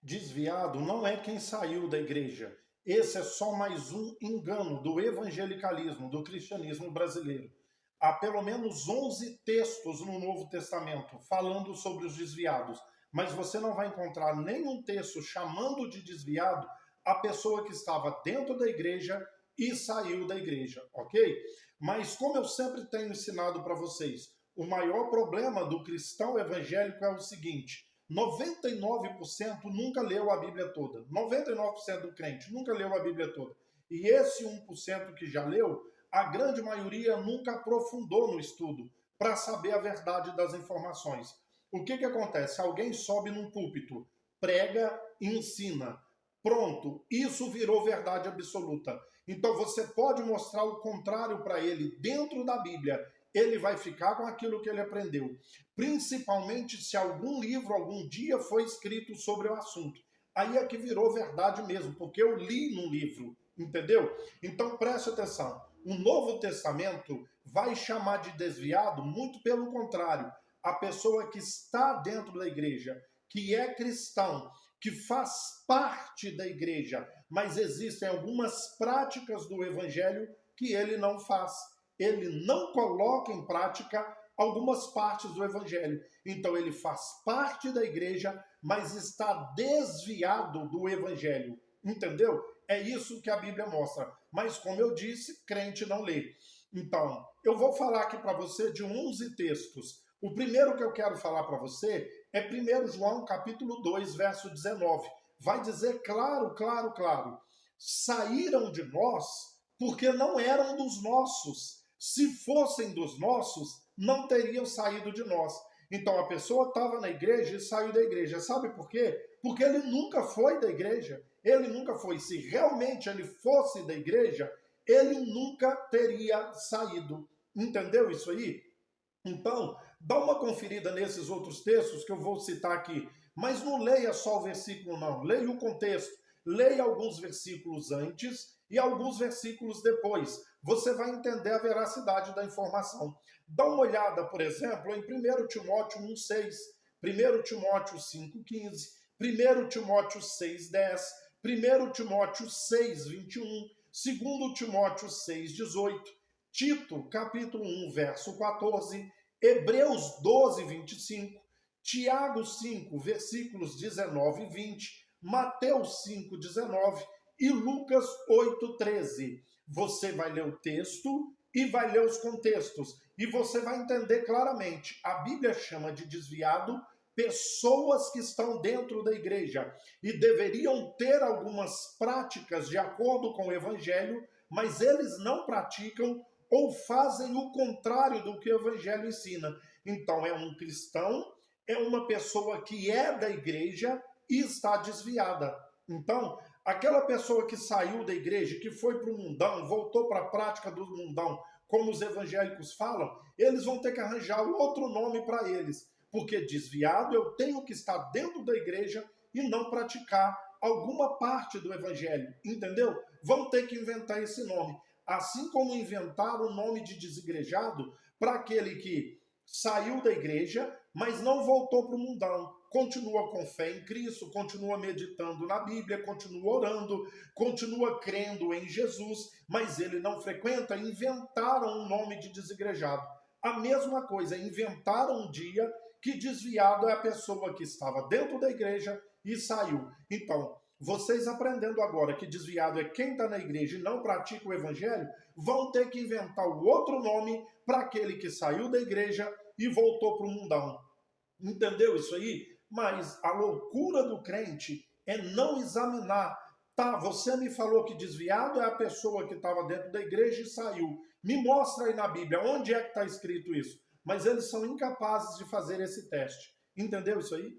Desviado não é quem saiu da igreja. Esse é só mais um engano do evangelicalismo, do cristianismo brasileiro. Há pelo menos 11 textos no Novo Testamento falando sobre os desviados, mas você não vai encontrar nenhum texto chamando de desviado a pessoa que estava dentro da igreja e saiu da igreja, ok? Mas como eu sempre tenho ensinado para vocês, o maior problema do cristão evangélico é o seguinte: 99% nunca leu a Bíblia toda. 99% do crente nunca leu a Bíblia toda. E esse 1% que já leu, a grande maioria nunca aprofundou no estudo para saber a verdade das informações. O que acontece? Alguém sobe num púlpito, prega e ensina. Pronto, isso virou verdade absoluta. Então você pode mostrar o contrário para ele dentro da Bíblia. Ele vai ficar com aquilo que ele aprendeu. Principalmente se algum livro, algum dia foi escrito sobre o assunto. Aí é que virou verdade mesmo, porque eu li no livro, entendeu? Então preste atenção. O Novo Testamento vai chamar de desviado, muito pelo contrário. A pessoa que está dentro da igreja, que é cristão, que faz parte da igreja, mas existem algumas práticas do evangelho que ele não faz. Ele não coloca em prática algumas partes do evangelho. Então ele faz parte da igreja, mas está desviado do evangelho. Entendeu? É isso que a Bíblia mostra. Mas como eu disse, crente não lê. Então, eu vou falar aqui para você de 11 textos. O primeiro que eu quero falar para você é 1 João capítulo 2, verso 19. Vai dizer claro, claro, claro. Saíram de nós porque não eram dos nossos. Se fossem dos nossos, não teriam saído de nós. Então a pessoa estava na igreja e saiu da igreja. Sabe por quê? Porque ele nunca foi da igreja. Ele nunca foi. Se realmente ele fosse da igreja, ele nunca teria saído. Entendeu isso aí? Então, dá uma conferida nesses outros textos que eu vou citar aqui. Mas não leia só o versículo, não. Leia o contexto. Leia alguns versículos antes e alguns versículos depois. Você vai entender a veracidade da informação. Dá uma olhada, por exemplo, em 1 Timóteo 1,6, 1 Timóteo 5,15, 1 Timóteo 6,10, 1 Timóteo 6,21, 2 Timóteo 6,18, Tito, capítulo 1, verso 14, Hebreus 12, 25, Tiago 5, versículos 19 e 20, Mateus 5, 19 e Lucas 8, 13. Você vai ler o texto e vai ler os contextos. E você vai entender claramente. A Bíblia chama de desviado pessoas que estão dentro da igreja e deveriam ter algumas práticas de acordo com o evangelho, mas eles não praticam ou fazem o contrário do que o evangelho ensina. Então é um cristão, é uma pessoa que é da igreja e está desviada. Então, aquela pessoa que saiu da igreja, que foi para o mundão, voltou para a prática do mundão, como os evangélicos falam, eles vão ter que arranjar outro nome para eles. Porque desviado eu tenho que estar dentro da igreja e não praticar alguma parte do evangelho, entendeu? Vão ter que inventar esse nome. Assim como inventaram o nome de desigrejado para aquele que saiu da igreja, mas não voltou para o mundão. Continua com fé em Cristo, continua meditando na Bíblia, continua orando, continua crendo em Jesus, mas ele não frequenta. Inventaram um nome de desigrejado. A mesma coisa, inventaram um dia que desviado é a pessoa que estava dentro da igreja e saiu. Então, vocês aprendendo agora que desviado é quem está na igreja e não pratica o evangelho, vão ter que inventar o outro nome para aquele que saiu da igreja e voltou para o mundão. Entendeu isso aí? Mas a loucura do crente é não examinar. Tá, você me falou que desviado é a pessoa que estava dentro da igreja e saiu. Me mostra aí na Bíblia, onde é que está escrito isso? Mas eles são incapazes de fazer esse teste. Entendeu isso aí?